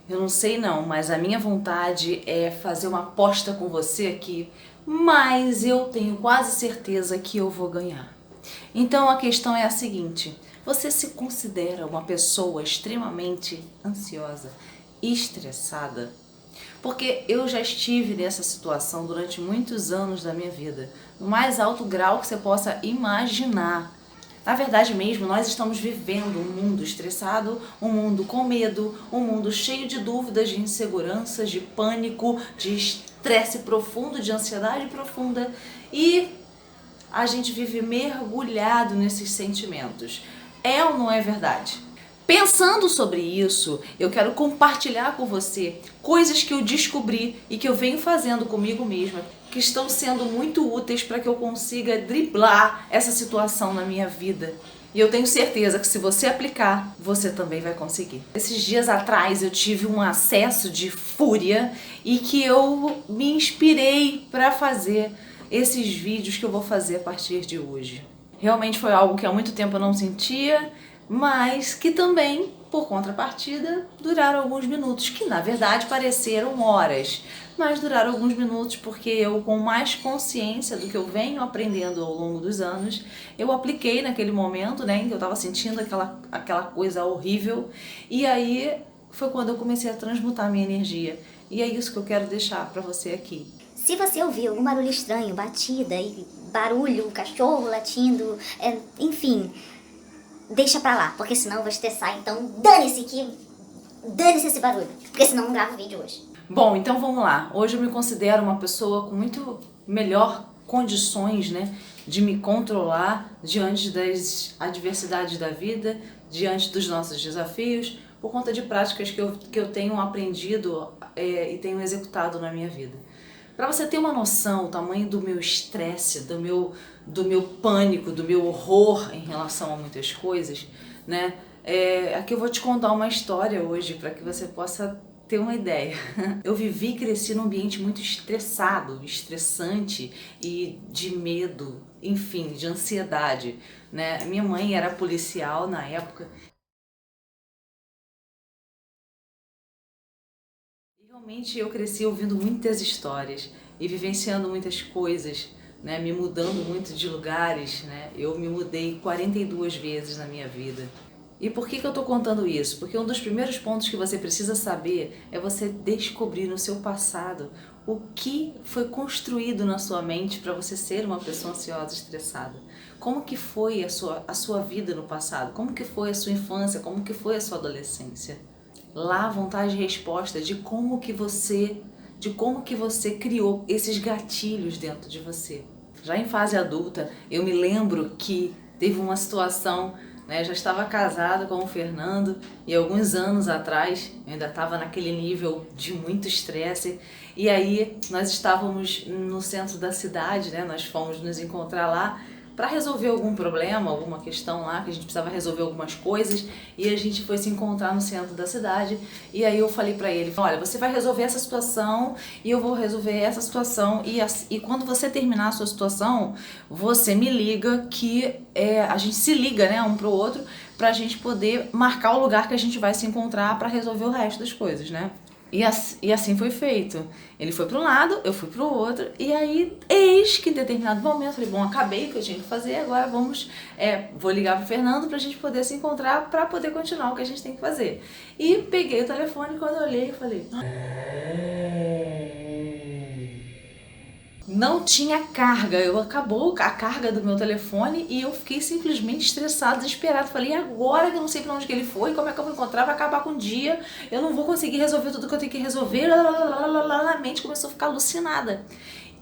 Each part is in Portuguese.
Eu não sei não, mas a minha vontade é fazer uma aposta com você aqui, mas eu tenho quase certeza que eu vou ganhar. Então a questão é a seguinte: você se considera uma pessoa extremamente ansiosa, estressada? Porque eu já estive nessa situação durante muitos anos da minha vida, no mais alto grau que você possa imaginar. Na verdade mesmo, nós estamos vivendo um mundo estressado, um mundo com medo, um mundo cheio de dúvidas, de inseguranças, de pânico, de estresse profundo, de ansiedade profunda, e a gente vive mergulhado nesses sentimentos. É ou não é verdade? Pensando sobre isso, eu quero compartilhar com você coisas que eu descobri e que eu venho fazendo comigo mesma, que estão sendo muito úteis para que eu consiga driblar essa situação na minha vida. E eu tenho certeza que se você aplicar, você também vai conseguir. Esses dias atrás eu tive um acesso de fúria e que eu me inspirei para fazer esses vídeos que eu vou fazer a partir de hoje. Realmente foi algo que há muito tempo eu não sentia, mas que também, por contrapartida, duraram alguns minutos, que na verdade pareceram horas, mas duraram alguns minutos porque eu, com mais consciência do que eu venho aprendendo ao longo dos anos, eu apliquei naquele momento, né, em que eu estava sentindo aquela coisa horrível, e aí foi quando eu comecei a transmutar minha energia. E é isso que eu quero deixar para você aqui. Se você ouvir algum barulho estranho, batida e barulho, cachorro latindo, enfim, deixa pra lá, porque senão eu vou estressar. Então dane-se esse barulho, porque senão eu não gravo vídeo hoje. Bom, então vamos lá. Hoje eu me considero uma pessoa com muito melhor condições, né, de me controlar diante das adversidades da vida, diante dos nossos desafios, por conta de práticas que eu tenho aprendido e tenho executado na minha vida. Para você ter uma noção do tamanho do meu estresse, do meu pânico, do meu horror em relação a muitas coisas, né? Aqui eu vou te contar uma história hoje para que você possa ter uma ideia. Eu vivi e cresci num ambiente muito estressado, estressante e de medo, enfim, de ansiedade, né? Minha mãe era policial na época. Realmente eu cresci ouvindo muitas histórias e vivenciando muitas coisas, né? Me mudando muito de lugares, né? Eu me mudei 42 vezes na minha vida. E por que eu tô contando isso? Porque um dos primeiros pontos que você precisa saber é você descobrir no seu passado o que foi construído na sua mente para você ser uma pessoa ansiosa e estressada. Como que foi a sua vida no passado? Como que foi a sua infância? Como que foi a sua adolescência? Lá vão estar as respostas de como que você criou esses gatilhos dentro de você. Já em fase adulta, eu me lembro que teve uma situação, né, eu já estava casada com o Fernando e alguns anos atrás eu ainda estava naquele nível de muito estresse, e aí nós estávamos no centro da cidade, né, nós fomos nos encontrar lá para resolver algum problema, alguma questão lá, que a gente precisava resolver algumas coisas, e a gente foi se encontrar no centro da cidade, e aí eu falei para ele, olha, você vai resolver essa situação, e eu vou resolver essa situação, e quando você terminar a sua situação, você me liga, que a gente se liga, né, um pro outro, pra gente poder marcar o lugar que a gente vai se encontrar para resolver o resto das coisas, né? E assim foi feito. Ele foi para um lado, eu fui para o outro, e aí, eis que em determinado momento, eu falei, bom, acabei o que eu tinha que fazer, agora vou ligar pro Fernando pra gente poder se encontrar, pra poder continuar o que a gente tem que fazer. E peguei o telefone, quando eu olhei, eu falei... Não tinha carga, acabou a carga do meu telefone e eu fiquei simplesmente estressada, desesperada. Falei, agora que eu não sei pra onde que ele foi, como é que eu vou encontrar, vai acabar com o dia, eu não vou conseguir resolver tudo que eu tenho que resolver, a mente começou a ficar alucinada.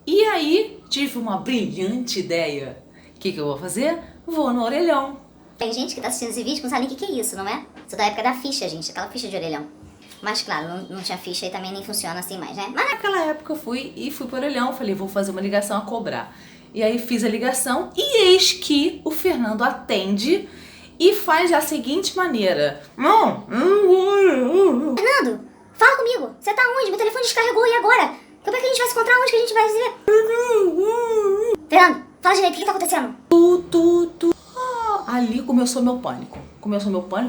E aí, tive uma brilhante ideia. O que eu vou fazer? Vou no orelhão. Tem gente que tá assistindo esse vídeo que não sabe nem o que é isso, não é? Isso é da época da ficha, gente, aquela ficha de orelhão. Mas claro, não tinha ficha e também nem funciona assim mais, né? Mas naquela época eu fui pro orelhão, falei, vou fazer uma ligação a cobrar. E aí fiz a ligação e eis que o Fernando atende e faz da seguinte maneira. Fernando, fala comigo, você tá onde? Meu telefone descarregou, e agora? Como é que a gente vai se encontrar? Onde que a gente vai se ver? Fernando, fala direito, o que tá acontecendo? Ali começou meu pânico. Eu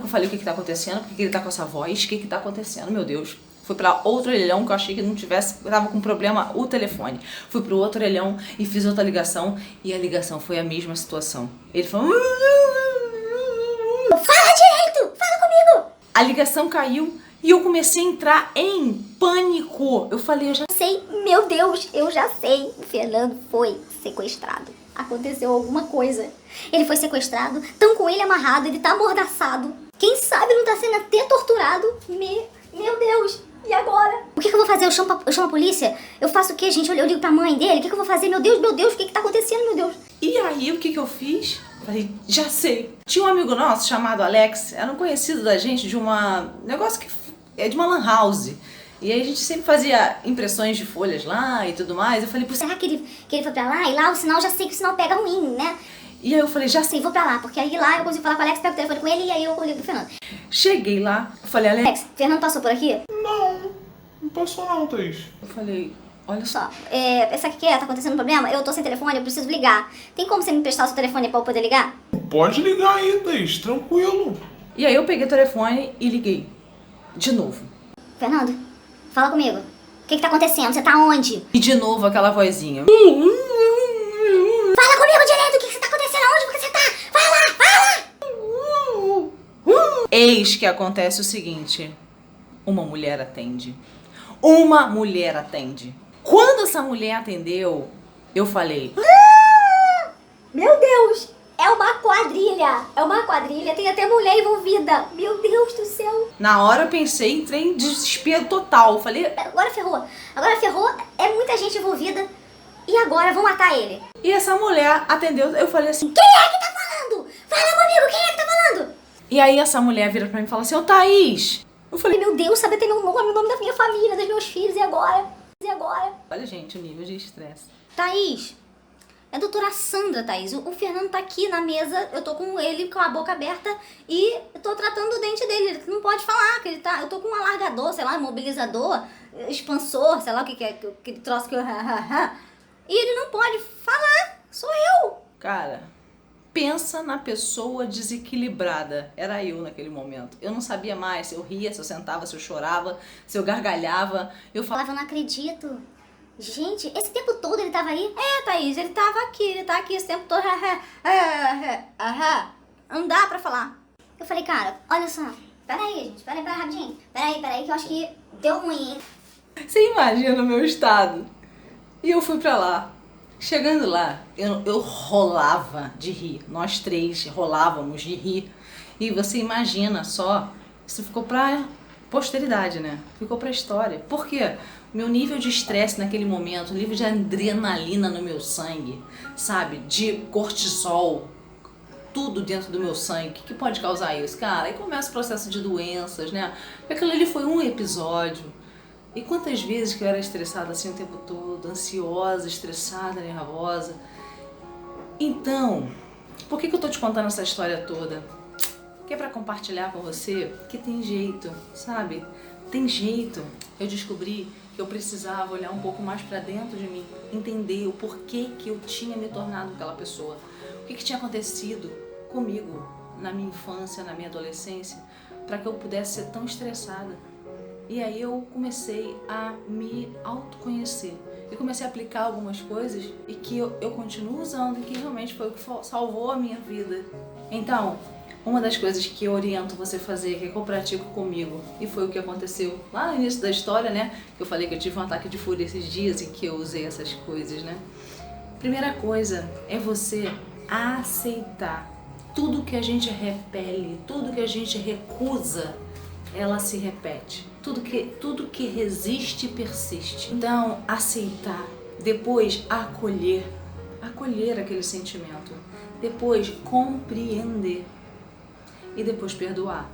falei, o que tá acontecendo? Por que ele tá com essa voz? O que tá acontecendo? Meu Deus. Fui pra outro orelhão que eu achei que não tivesse, tava com problema o telefone. Fui pro outro orelhão e fiz outra ligação e a ligação foi a mesma situação. Ele falou... Fala direito! Fala comigo! A ligação caiu e eu comecei a entrar em pânico. Eu falei, eu já Sei, meu Deus, eu já sei. O Fernando foi sequestrado. Aconteceu alguma coisa. Ele foi sequestrado, tão com ele amarrado, ele tá amordaçado. Quem sabe não tá sendo até torturado. Meu Deus, e agora? O que eu vou fazer? Eu chamo a polícia? Eu faço o quê, gente? Eu ligo pra mãe dele? O que eu vou fazer? Meu Deus, o que tá acontecendo, meu Deus? E aí, o que eu fiz? Falei, já sei. Tinha um amigo nosso chamado Alex, era um conhecido da gente de uma... negócio que é de uma lan house. E aí a gente sempre fazia impressões de folhas lá e tudo mais. Eu falei, Será que ele foi pra lá? E lá o sinal, já sei que o sinal pega ruim, né? E aí eu falei, já sei. Vou pra lá, porque aí lá eu consigo falar com o Alex, pego o telefone com ele e aí eu ligo pro Fernando. Cheguei lá, eu falei, Alex... Fernando passou por aqui? Não passou não, Thaís. Eu falei, olha só. Só, sabe o que é? Tá acontecendo um problema? Eu tô sem telefone, eu preciso ligar. Tem como você me emprestar o seu telefone pra eu poder ligar? Pode ligar aí, Thaís, tranquilo. E aí eu peguei o telefone e liguei. De novo. Fernando, fala comigo. O que tá acontecendo? Você tá onde? E de novo aquela vozinha. Fala comigo direito! O que tá acontecendo? Onde você tá? Fala! Eis que acontece o seguinte. Uma mulher atende. Uma mulher atende. Quando essa mulher atendeu, eu falei... Meu Deus! É uma quadrilha! É uma quadrilha, tem até mulher envolvida. Meu Deus do céu! Na hora eu pensei, entrei em desespero total. Falei... Agora ferrou. É muita gente envolvida. E agora vão matar ele. E essa mulher atendeu, eu falei assim... Quem é que tá falando? Fala comigo, quem é que tá falando? E aí essa mulher vira pra mim e fala assim, ô Thaís... Eu falei, Meu Deus, sabe até meu nome, o nome da minha família, dos meus filhos, e agora? olha gente, o nível de estresse. Thaís, é a doutora Sandra, Thaís. O Fernando tá aqui na mesa, eu tô com ele com a boca aberta e eu tô tratando o dente dele. Ele não pode falar, que ele tá... Eu tô com um alargador, sei lá, imobilizador, expansor, sei lá o que é, aquele troço que eu... E ele não pode falar, sou eu. Cara, pensa na pessoa desequilibrada. Era eu naquele momento. Eu não sabia mais se eu ria, se eu sentava, se eu chorava, se eu gargalhava. Eu falava, Eu não acredito. Gente, esse tempo todo ele tava aí? É, Thaís, ele tava aqui, ele tá aqui esse tempo todo. Não dá pra falar. Eu falei, cara, olha só. Peraí, gente, peraí, rapidinho. Peraí, que eu acho que deu ruim, hein? você imagina o meu estado? E eu fui pra lá. Chegando lá, eu rolava de rir. Nós três rolávamos de rir. E você imagina só, isso ficou pra posteridade, né? Ficou pra história. Por quê? Meu nível de estresse naquele momento, o nível de adrenalina no meu sangue, sabe? De cortisol, tudo dentro do meu sangue. O que pode causar isso? Cara, aí começa o processo de doenças, né? Aquilo ali foi um episódio. E quantas vezes que eu era estressada assim o tempo todo, ansiosa, estressada, nervosa. Então, por que eu tô te contando essa história toda? Que é pra compartilhar com você que tem jeito, sabe? Tem jeito. Eu descobri que eu precisava olhar um pouco mais pra dentro de mim, entender o porquê que eu tinha me tornado aquela pessoa. O que tinha acontecido comigo na minha infância, na minha adolescência, para que eu pudesse ser tão estressada. E aí eu comecei a me autoconhecer. E comecei a aplicar algumas coisas e que eu continuo usando e que realmente foi o que salvou a minha vida. Então, uma das coisas que eu oriento você a fazer, que eu pratico comigo, e foi o que aconteceu lá no início da história, né? Que eu falei que eu tive um ataque de fúria esses dias e que eu usei essas coisas, né? Primeira coisa é você aceitar tudo que a gente repele, tudo que a gente recusa, ela se repete. Tudo que resiste, persiste. Então, aceitar. Depois, acolher aquele sentimento. Depois, compreender. E depois, perdoar.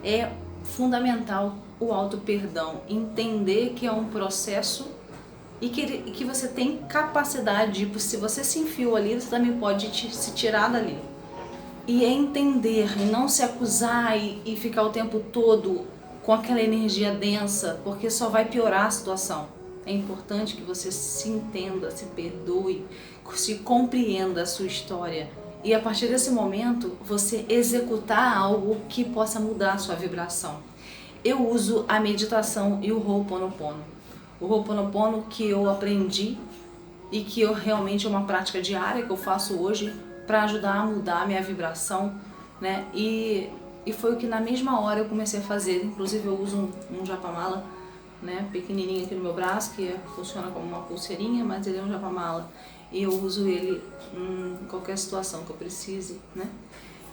É fundamental o auto-perdão. Entender que é um processo e que você tem capacidade de, se você se enfiou ali, você também pode se tirar dali. E é entender e não se acusar e ficar o tempo todo com aquela energia densa, porque só vai piorar a situação. É importante que você se entenda, se perdoe, se compreenda a sua história e a partir desse momento você executar algo que possa mudar a sua vibração. Eu uso a meditação e o Ho'oponopono. O Ho'oponopono que eu aprendi e que realmente é uma prática diária que eu faço hoje para ajudar a mudar a minha vibração, né? E foi o que na mesma hora eu comecei a fazer. Inclusive eu uso um japamala, né, pequenininho aqui no meu braço, que funciona como uma pulseirinha, mas ele é um japamala. E eu uso ele em qualquer situação que eu precise, né?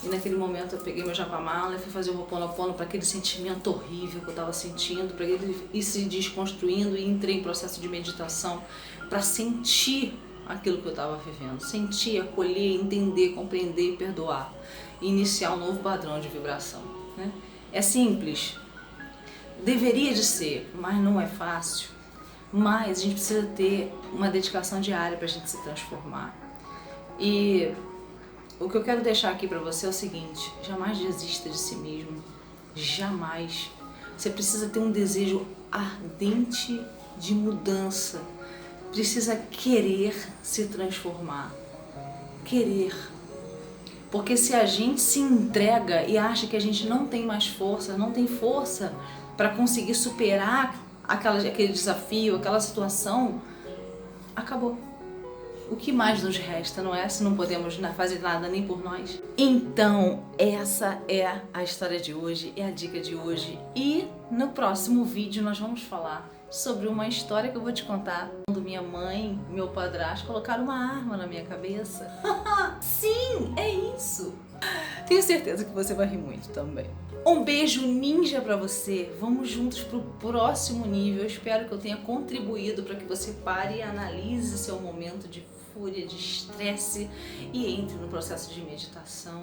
E naquele momento eu peguei meu japamala e fui fazer o Ho'oponopono para aquele sentimento horrível que eu estava sentindo, para ele ir se desconstruindo, e entrei em processo de meditação para sentir aquilo que eu estava vivendo, sentir, acolher, entender, compreender e perdoar, e iniciar um novo padrão de vibração, né? É simples, deveria de ser, mas não é fácil. Mas a gente precisa ter uma dedicação diária para a gente se transformar. E o que eu quero deixar aqui para você é o seguinte: jamais desista de si mesmo, jamais. Você precisa ter um desejo ardente de mudança, precisa querer se transformar, querer. Porque se a gente se entrega e acha que a gente não tem mais força, não tem força para conseguir superar aquele desafio, aquela situação, acabou. O que mais nos resta, não é? Se não podemos fazer nada nem por nós. Então, essa é a história de hoje, é a dica de hoje. E no próximo vídeo nós vamos falar sobre uma história que eu vou te contar. Quando minha mãe e meu padrasto colocaram uma arma na minha cabeça. Sim, é isso! Tenho certeza que você vai rir muito também. Um beijo ninja pra você. Vamos juntos pro próximo nível. Eu espero que eu tenha contribuído para que você pare e analise seu momento de fúria, de estresse e entre no processo de meditação.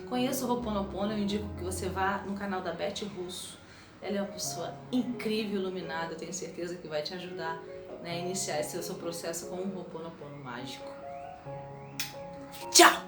Conheça o Ho'oponopono, eu indico que você vá no canal da Beth Russo. Ela é uma pessoa incrível, iluminada, eu tenho certeza que vai te ajudar, né, a iniciar esse seu processo com um Ho'oponopono mágico. Tchau!